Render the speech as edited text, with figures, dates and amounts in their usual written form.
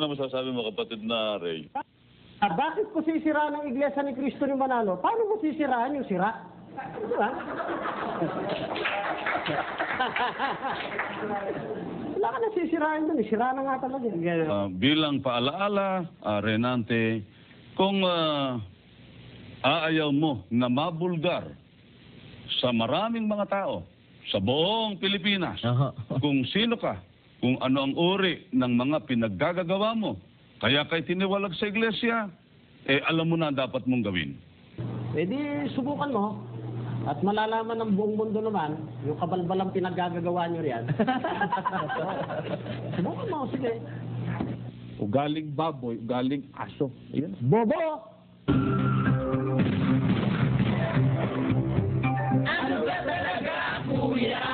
Ano masasabi mo, kapatid na Ray? Bakit ko sisiraan ang Iglesia ni Cristo ni Manalo? Paano mo sisiraan yung sira? Diba? Wala ka na sisirain dun. Sira na nga talaga. Bilang paalaala, Renante, kung aayaw mo na mabulgar sa maraming mga tao, sa buong Pilipinas, kung sino ka, kung ano ang uri ng mga pinaggagawa mo, kaya kay tiniwalag sa iglesia, alam mo na dapat mong gawin. Pwede subukan mo. At malalaman ng buong mundo naman, yung kabalbalang pinaggagawa nyo riyan. Subukan mo, sige. Ugaling baboy, ugaling aso. Ayan. Bobo! Ano ba talaga, kuya?